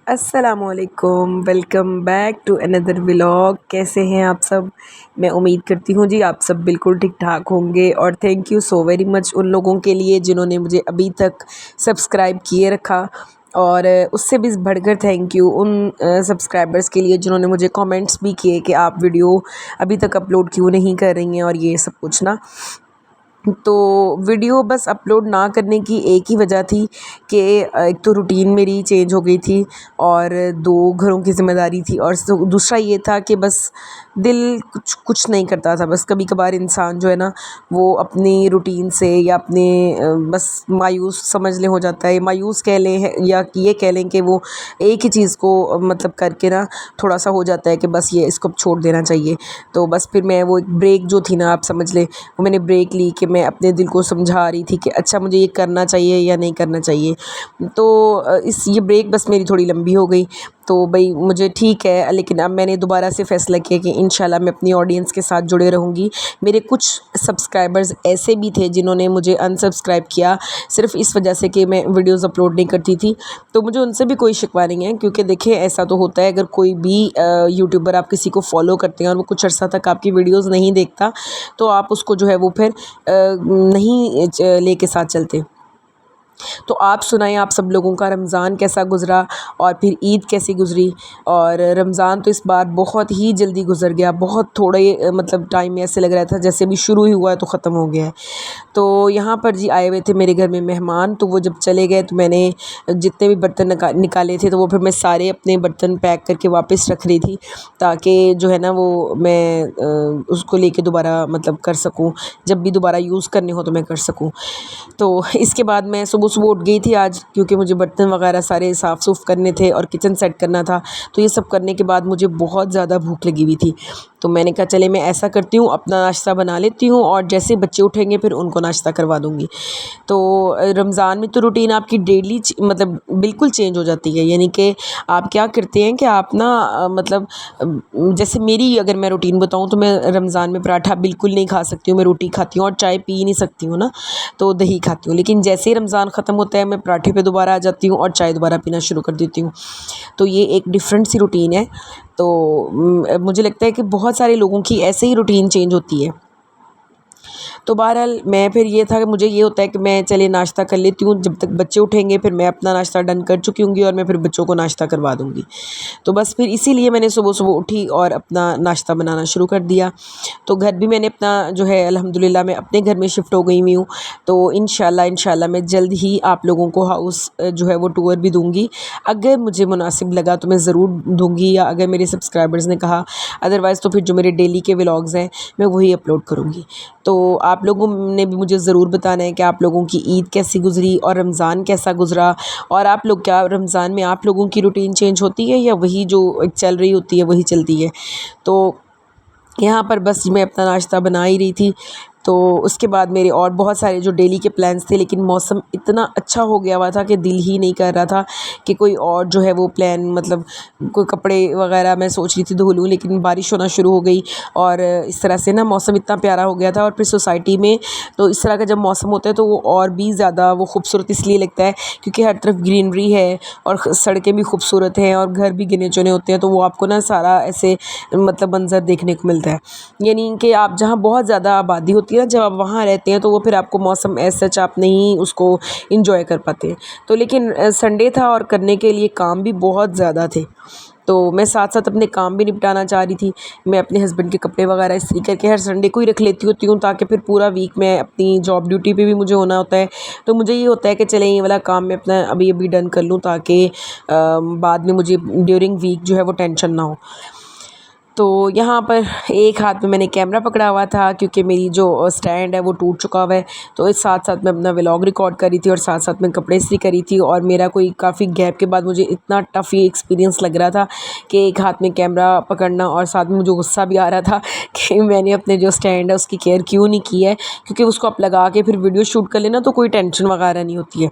अस्सलामुअलैकुम, welcome back to another vlog. कैसे हैं आप सब? मैं उम्मीद करती हूँ जी आप सब बिल्कुल ठीक ठाक होंगे। और thank you so very much उन लोगों के लिए जिन्होंने मुझे अभी तक सब्सक्राइब किए रखा। और उससे भी बढ़कर थैंक यू उन सब्सक्राइबर्स के लिए जिन्होंने मुझे कमेंट्स भी किए कि आप वीडियो अभी तक अपलोड क्यों नहीं कर रही हैं और ये सब कुछ ना। तो वीडियो बस अपलोड ना करने की एक ही वजह थी कि एक तो रूटीन मेरी चेंज हो गई थी और दो घरों की ज़िम्मेदारी थी, और दूसरा ये था कि बस दिल कुछ कुछ नहीं करता था। बस कभी कभार इंसान जो है ना वो अपनी रूटीन से या अपने बस मायूस समझ ले हो जाता है, मायूस कह लें या ये कह लें कि वो एक ही चीज़ को मतलब करके ना थोड़ा सा हो जाता है कि बस ये इसको छोड़ देना चाहिए। तो बस फिर मैं वो एक ब्रेक जो थी ना, आप समझ लें, वो मैंने ब्रेक ली कि मैं अपने दिल को समझा रही थी कि अच्छा मुझे ये करना चाहिए या नहीं करना चाहिए। तो इस ये ब्रेक बस मेरी थोड़ी लंबी हो गई। तो भाई मुझे ठीक है, लेकिन अब मैंने दोबारा से फ़ैसला किया कि इंशाल्लाह मैं अपनी ऑडियंस के साथ जुड़े रहूँगी। मेरे कुछ सब्सक्राइबर्स ऐसे भी थे जिन्होंने मुझे अनसब्सक्राइब किया सिर्फ़ इस वजह से कि मैं वीडियोज़ अपलोड नहीं करती थी। तो मुझे उनसे भी कोई शिकवा नहीं है, क्योंकि देखिए ऐसा तो होता है, अगर कोई भी यूट्यूबर आप किसी को फॉलो करते हैं और वो कुछ अर्सा तक आपकी वीडियोज़ नहीं देखता तो आप उसको जो है वो फिर नहीं लेके साथ चलते। तो आप सुनाएं, आप सब लोगों का रमज़ान कैसा गुज़रा और फिर ईद कैसी गुज़री। और रमज़ान तो इस बार बहुत ही जल्दी गुज़र गया, बहुत थोड़े मतलब टाइम में ऐसे लग रहा था जैसे अभी शुरू ही हुआ है तो ख़त्म हो गया है। तो यहाँ पर जी आए हुए थे मेरे घर में मेहमान, तो वो जब चले गए तो मैंने जितने भी बर्तन निकाले थे तो वो फिर मैं सारे अपने बर्तन पैक करके वापस रख रही थी, ताकि जो है ना वो मैं उसको लेके दोबारा मतलब कर सकूँ, जब भी दोबारा यूज़ करने हो तो मैं कर सकूँ। तो इसके बाद मैं सुबह सुबह उठ गई थी आज, क्योंकि मुझे बर्तन वगैरह सारे साफ़ सूफ़ करने थे और किचन सेट करना था। तो ये सब करने के बाद मुझे बहुत ज़्यादा भूख लगी हुई थी। तो मैंने कहा चले मैं ऐसा करती हूँ, अपना नाश्ता बना लेती हूँ और जैसे बच्चे उठेंगे फिर उनको नाश्ता करवा दूँगी। तो रमज़ान में तो रूटीन आपकी डेली मतलब बिल्कुल चेंज हो जाती है। यानी कि आप क्या करते हैं कि आप ना मतलब जैसे मेरी अगर मैं रूटीन बताऊँ तो मैं रमज़ान में पराठा बिल्कुल नहीं खा सकती हूँ, मैं रोटी खाती हूँ और चाय पी नहीं सकती हूँ ना, तो दही खाती हूँ। लेकिन जैसे ही रमज़ान ख़त्म होता है मैं पराठे पे दोबारा आ जाती हूँ और चाय दोबारा पीना शुरू कर देती हूँ। तो ये एक डिफरेंट सी रूटीन है। तो मुझे लगता है कि बहुत सारे लोगों की ऐसे ही रूटीन चेंज होती है। तो बहरहाल मैं फिर ये था कि मुझे ये होता है कि मैं चले नाश्ता कर लेती हूँ, जब तक बच्चे उठेंगे फिर मैं अपना नाश्ता डन कर चुकी होंगी और मैं फिर बच्चों को नाश्ता करवा दूँगी। तो बस फिर इसीलिए मैंने सुबह सुबह उठी और अपना नाश्ता बनाना शुरू कर दिया। तो घर भी मैंने अपना जो है अल्हम्दुलिल्लाह मैं अपने घर में शिफ्ट हो गई हुई हूँ। तो इंशाल्लाह मैं जल्द ही आप लोगों को हाउस जो है वो टूर भी दूँगी। अगर मुझे मुनासिब लगा तो मैं ज़रूर दूँगी, या अगर मेरे सब्सक्राइबर्स ने कहा, अदरवाइज़ तो फिर जो मेरे डेली के व्लॉग्स हैं मैं वही अपलोड करूँगी। तो आप लोगों ने भी मुझे ज़रूर बताना है कि आप लोगों की ईद कैसी गुज़री और रमज़ान कैसा गुज़रा। और आप लोग क्या रमज़ान में आप लोगों की रूटीन चेंज होती है या वही जो चल रही होती है वही चलती है। तो यहाँ पर बस मैं अपना नाश्ता बना ही रही थी। तो उसके बाद मेरे और बहुत सारे जो डेली के प्लान्स थे, लेकिन मौसम इतना अच्छा हो गया हुआ था कि दिल ही नहीं कर रहा था कि कोई और जो है वो प्लान मतलब कोई कपड़े वगैरह मैं सोच रही थी धो लूँ, लेकिन बारिश होना शुरू हो गई और इस तरह से ना मौसम इतना प्यारा हो गया था। और फिर सोसाइटी में तो इस तरह का जब मौसम होता है तो वो और भी ज़्यादा वो खूबसूरत इसलिए लगता है क्योंकि हर तरफ ग्रीनरी है और सड़कें भी खूबसूरत हैं और घर भी गिने चुने होते हैं, तो वो आपको ना सारा ऐसे मतलब मंज़र देखने को मिलता है। यानी कि आप जहाँ बहुत ज़्यादा आबादी होती है ना, जब आप वहाँ रहते हैं तो वो फिर आपको मौसम एज़ सच आप नहीं उसको इंजॉय कर पाते हैं। तो लेकिन संडे था और करने के लिए काम भी बहुत ज़्यादा थे, तो मैं साथ साथ अपने काम भी निपटाना चाह रही थी। मैं अपने हस्बैंड के कपड़े वगैरह इस्त्री करके हर संडे को ही रख लेती होती हूँ, ताकि फिर पूरा वीक मैं अपनी जॉब ड्यूटी पे भी मुझे होना होता है। तो मुझे ये होता है कि चलें ये वाला काम मैं अपना अभी अभी डन कर लूँ, ताकि बाद में मुझे ड्यूरिंग वीक जो है वो टेंशन ना हो। तो यहाँ पर एक हाथ में मैंने कैमरा पकड़ा हुआ था क्योंकि मेरी जो स्टैंड है वो टूट चुका हुआ है। तो इस साथ साथ मैं अपना व्लॉग रिकॉर्ड कर रही थी और साथ साथ मैं कपड़े इस्त्री करी थी। और मेरा कोई काफ़ी गैप के बाद मुझे इतना टफ़ ये एक्सपीरियंस लग रहा था कि एक हाथ में कैमरा पकड़ना, और साथ में मुझे गुस्सा भी आ रहा था कि मैंने अपने जो स्टैंड है उसकी केयर क्यों नहीं की है, क्योंकि उसको आप लगा के फिर वीडियो शूट कर लेना तो कोई टेंशन वगैरह नहीं होती है।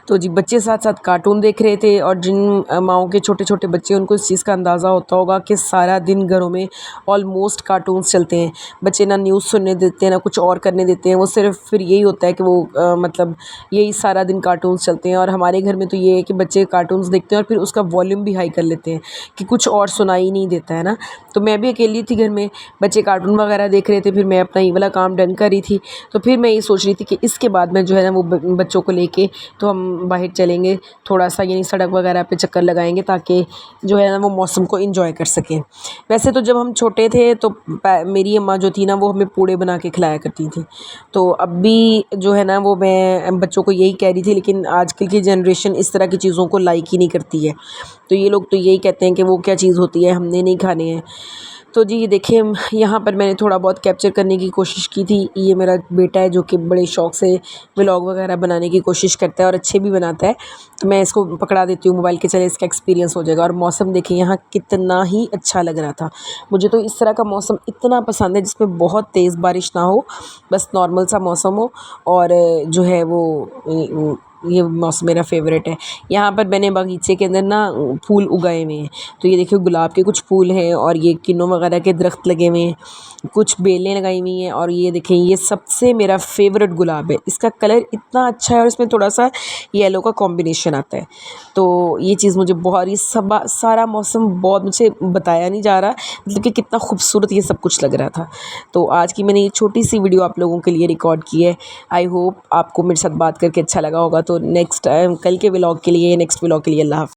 तो जी बच्चे साथ साथ कार्टून देख रहे थे और जिन माँओं के छोटे छोटे बच्चे उनको इस चीज़ का अंदाज़ा होता होगा कि सारा दिन घरों में ऑलमोस्ट कार्टून्स चलते हैं। बच्चे ना न्यूज़ सुनने देते हैं ना कुछ और करने देते हैं, वो सिर्फ फिर यही होता है कि वो मतलब यही सारा दिन कार्टून्स चलते हैं। और हमारे घर में तो ये है कि बच्चे कार्टून्स देखते हैं और फिर उसका वॉल्यूम भी हाई कर लेते हैं कि कुछ और सुनाई ही नहीं देता है ना। तो मैं भी अकेली थी घर में, बच्चे कार्टून वगैरह देख रहे थे, फिर मैं अपना ये वाला काम डन कर रही थी। तो फिर मैं ये सोच रही थी कि इसके बाद मैं जो है ना वो बच्चों को लेके तो हम बाहर चलेंगे थोड़ा सा, यानी सड़क वगैरह पे चक्कर लगाएंगे ताकि जो है ना वो मौसम को इंजॉय कर सकें। वैसे तो जब हम छोटे थे तो मेरी अम्मा जो थी ना वो हमें पूड़े बना के खिलाया करती थी। तो अब भी जो है ना वो मैं बच्चों को यही कह रही थी, लेकिन आजकल की जनरेशन इस तरह की चीज़ों को लाइक ही नहीं करती है। तो ये लोग तो यही कहते हैं कि वो क्या चीज़ होती है, हमने नहीं खाने हैं। तो जी ये देखिए यहाँ पर मैंने थोड़ा बहुत कैप्चर करने की कोशिश की थी। ये मेरा बेटा है जो कि बड़े शौक़ से व्लॉग वगैरह बनाने की कोशिश करता है और अच्छे भी बनाता है। तो मैं इसको पकड़ा देती हूँ मोबाइल के, चले इसका एक्सपीरियंस हो जाएगा। और मौसम देखिए यहाँ कितना ही अच्छा लग रहा था। मुझे तो इस तरह का मौसम इतना पसंद है जिसमें बहुत तेज़ बारिश ना हो, बस नॉर्मल सा मौसम हो। और जो है वो ये मौसम मेरा फ़ेवरेट है। यहाँ पर मैंने बगीचे के अंदर ना फूल उगाए हुए हैं। तो ये देखिए गुलाब के कुछ फूल हैं और ये किन्नू वगैरह के दरख्त लगे हुए हैं, कुछ बेलें लगाई हुई हैं। और ये देखें ये सबसे मेरा फ़ेवरेट गुलाब है, इसका कलर इतना अच्छा है और इसमें थोड़ा सा येलो का कॉम्बिनेशन आता है। तो ये चीज़ मुझे बहुत, ये सब सारा मौसम बहुत, मुझे बताया नहीं जा रहा मतलब कि कितना खूबसूरत ये सब कुछ लग रहा था। तो आज की मैंने ये छोटी सी वीडियो आप लोगों के लिए रिकॉर्ड की है। आई होप आपको मेरे साथ बात करके अच्छा लगा होगा। तो नेक्स्ट टाइम कल के व्लॉग के लिए, नेक्स्ट व्लॉग के लिए अल्लाह हाफ़िज़।